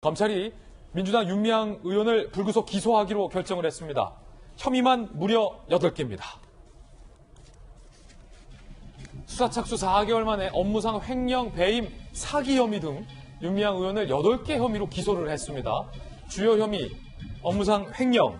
검찰이 민주당 윤미향 의원을 불구속 기소하기로 결정을 했습니다. 혐의만 무려 8개입니다. 수사 착수 4개월 만에 업무상 횡령, 배임, 사기 혐의 등 윤미향 의원을 8개 혐의로 기소를 했습니다. 주요 혐의, 업무상 횡령,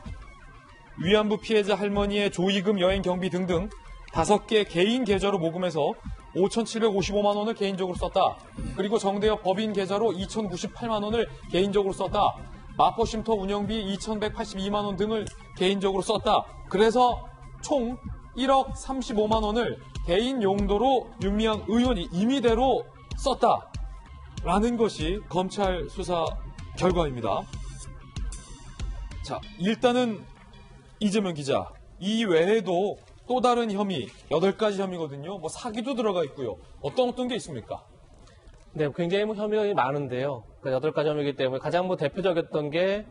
위안부 피해자 할머니의 조의금 여행 경비 등등 5개 개인 계좌로 모금해서 5,755만 원을 개인적으로 썼다. 그리고 정대협 법인 계좌로 2,098만 원을 개인적으로 썼다. 마포쉼터 운영비 2,182만 원 등을 개인적으로 썼다. 그래서 총 1억 35만 원을 개인 용도로 윤미향 의원이 임의대로 썼다. 라는 것이 검찰 수사 결과입니다. 자, 일단은 이재명 기자, 이 외에도 또 다른 혐의, 8가지 혐의거든요. 뭐 사기도 들어가 있고요. 어떤 게 있습니까? 네, 굉장히 혐의가 많은데요. 그러니까 8가지 혐의이기 때문에 가장 대표적이었던 게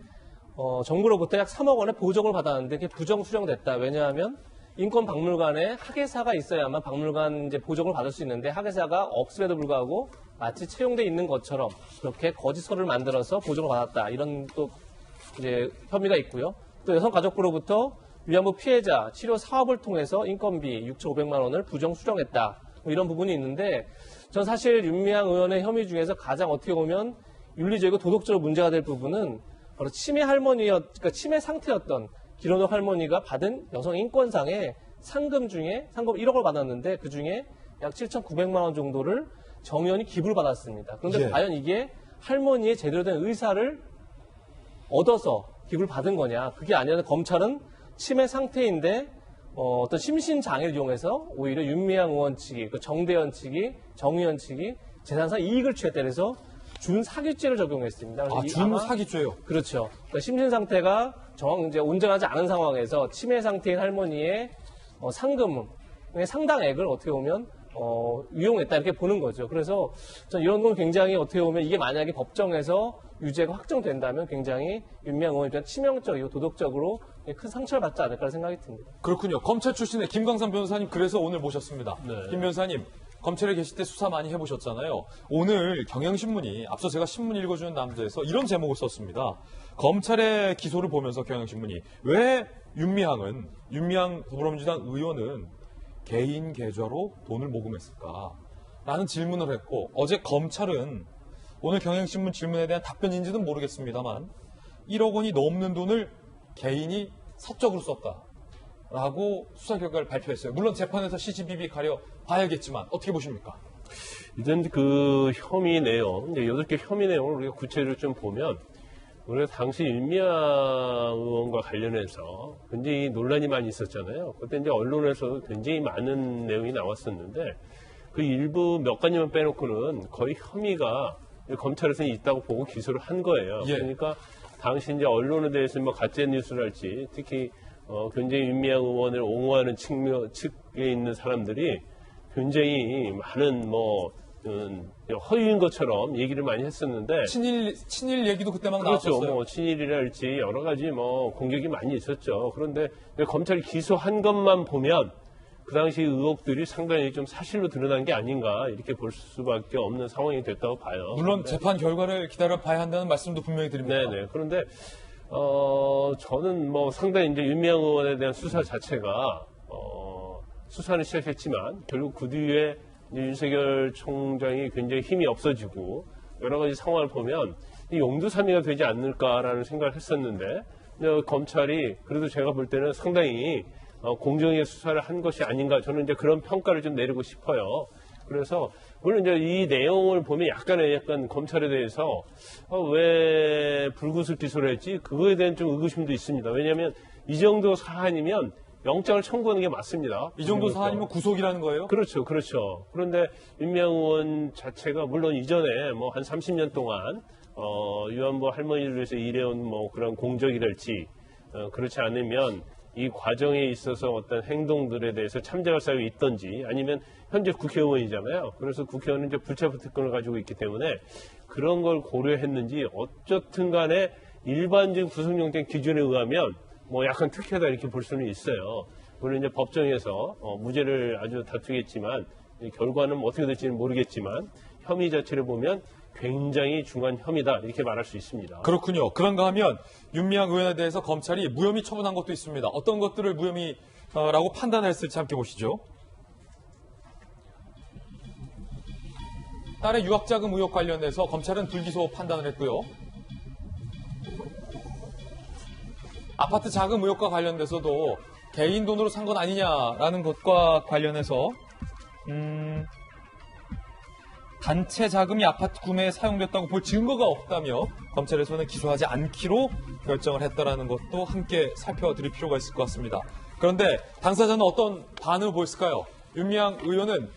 정부로부터 약 3억 원의 보정을 받았는데 그게 부정 수령됐다. 왜냐하면 인권박물관에 학예사가 있어야만 박물관 이제 보정을 받을 수 있는데 학예사가 없음에도 불구하고 마치 채용돼 있는 것처럼 그렇게 거짓서를 만들어서 보정을 받았다. 이런 또 이제 혐의가 있고요. 또 여성가족부로부터 위안부 피해자 치료 사업을 통해서 인건비 6,500만 원을 부정 수령했다. 이런 부분이 있는데 전 사실 윤미향 의원의 혐의 중에서 가장 어떻게 보면 윤리적이고 도덕적으로 문제가 될 부분은 바로 그러니까 치매 상태였던 김원옥 할머니가 받은 여성 인권상의 상금 중에 상금 1억을 받았는데 그 중에 약 7,900만 원 정도를 정의원이 기부를 받았습니다. 그런데 과연 이게 할머니의 제대로 된 의사를 얻어서 기부를 받은 거냐? 그게 아니라 검찰은 치매 상태인데 어떤 심신장애를 이용해서 오히려 윤미향 의원 측이, 정대현 측이, 정의원 측이 재산상 이익을 취했다 그래서 준사기죄를 적용했습니다. 준사기죄요? 그렇죠. 그러니까 심신 상태가 이제 온전하지 않은 상황에서 치매 상태인 할머니의 상금의 상당액을 어떻게 보면 유용했다 이렇게 보는 거죠. 그래서 전 이런 건 굉장히 어떻게 보면 이게 만약에 법정에서 유죄가 확정된다면 굉장히 윤미향 의원에 대한 치명적이고 도덕적으로 큰 상처를 받지 않을까 생각이 듭니다. 그렇군요. 검찰 출신의 김광삼 변호사님 그래서 오늘 모셨습니다. 네. 김 변호사님, 검찰에 계실 때 수사 많이 해보셨잖아요. 오늘 경향신문이 앞서 제가 신문 읽어주는 남자에서 이런 제목을 썼습니다. 검찰의 기소를 보면서 경향신문이 왜 윤미향 더불어민주당 의원은 개인 계좌로 돈을 모금했을까? 라는 질문을 했고 어제 검찰은 오늘 경향신문 질문에 대한 답변인지는 모르겠습니다만 1억 원이 넘는 돈을 개인이 사적으로 썼다라고 수사 결과를 발표했어요. 물론 재판에서 CCTV 가려 봐야겠지만 어떻게 보십니까? 일단 그 혐의 내용, 이제 8개 혐의 내용을 우리가 구체적으로 좀 보면 우리가 당시 윤미향 의원과 관련해서 굉장히 논란이 많이 있었잖아요. 그때 이제 언론에서도 굉장히 많은 내용이 나왔었는데 그 일부 몇 가지만 빼놓고는 거의 혐의가 검찰에서는 있다고 보고 기소를 한 거예요. 예. 그러니까 당시 이제 언론에 대해서 가짜 뉴스랄지 특히 굉장히 윤미향 의원을 옹호하는 측에 있는 사람들이 굉장히 많은 허위인 것처럼 얘기를 많이 했었는데 친일 얘기도 그때 막 그렇죠. 나왔었어요. 친일이랄지 여러 가지 공격이 많이 있었죠. 그런데 검찰이 기소한 것만 보면 그 당시 의혹들이 상당히 좀 사실로 드러난 게 아닌가 이렇게 볼 수밖에 없는 상황이 됐다고 봐요. 물론 재판 결과를 기다려 봐야 한다는 말씀도 분명히 드립니다. 네네. 그런데 저는 상당히 이제 윤미향 의원에 대한 수사 자체가 수사는 시작했지만 결국 그 뒤에 윤석열 총장이 굉장히 힘이 없어지고 여러 가지 상황을 보면 용두사미가 되지 않을까라는 생각을 했었는데 검찰이 그래도 제가 볼 때는 상당히 공정하게 수사를 한 것이 아닌가 저는 이제 그런 평가를 좀 내리고 싶어요. 그래서 물론 이제 이 내용을 보면 약간 검찰에 대해서 왜 불구속 기소를 했지 그거에 대한 좀 의구심도 있습니다. 왜냐하면 이 정도 사안이면 영장을 청구하는 게 맞습니다. 이 정도 사안이면 구속이라는 거예요? 그렇죠. 그런데 윤미향 의원 자체가 물론 이전에 한 30년 동안 위안부 할머니를 위해서 일해온 그런 공적이랄지 그렇지 않으면 이 과정에 있어서 어떤 행동들에 대해서 참작할 사유가 있던지 아니면 현재 국회의원이잖아요. 그래서 국회의원은 이제 불체포 특권을 가지고 있기 때문에 그런 걸 고려했는지 어쨌든 간에 일반적인 구속영장 기준에 의하면 약간 특혜다 이렇게 볼 수는 있어요. 물론 이제 법정에서 무죄를 아주 다투겠지만 결과는 어떻게 될지는 모르겠지만 혐의 자체를 보면 굉장히 중요한 혐의다 이렇게 말할 수 있습니다. 그렇군요. 그런가 하면 윤미향 의원에 대해서 검찰이 무혐의 처분한 것도 있습니다. 어떤 것들을 무혐의라고 판단했을지 함께 보시죠. 딸의 유학자금 의혹 관련해서 검찰은 불기소 판단을 했고요. 아파트 자금 의혹과 관련돼서도 개인 돈으로 산 건 아니냐라는 것과 관련해서 단체 자금이 아파트 구매에 사용됐다고 볼 증거가 없다며 검찰에서는 기소하지 않기로 결정을 했다라는 것도 함께 살펴드릴 필요가 있을 것 같습니다. 그런데 당사자는 어떤 반응을 보였을까요? 윤미향 의원은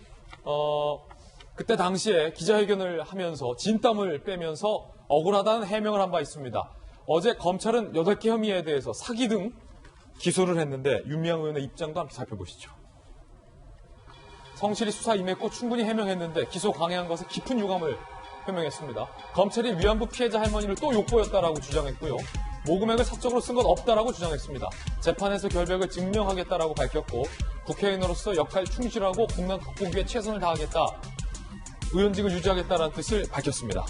그때 당시에 기자회견을 하면서 진땀을 빼면서 억울하다는 해명을 한 바 있습니다. 어제 검찰은 8개 혐의에 대해서 사기 등 기소를 했는데 윤미향 의원의 입장도 함께 살펴보시죠. 성실히 수사 임했고 충분히 해명했는데 기소 강행한 것에 깊은 유감을 표명했습니다. 검찰이 위안부 피해자 할머니를 또 욕보였다라고 주장했고요. 모금액을 사적으로 쓴 건 없다라고 주장했습니다. 재판에서 결백을 증명하겠다라고 밝혔고 국회의원으로서 역할 충실하고 국난 극복 위해 최선을 다하겠다. 의원직을 유지하겠다는 뜻을 밝혔습니다.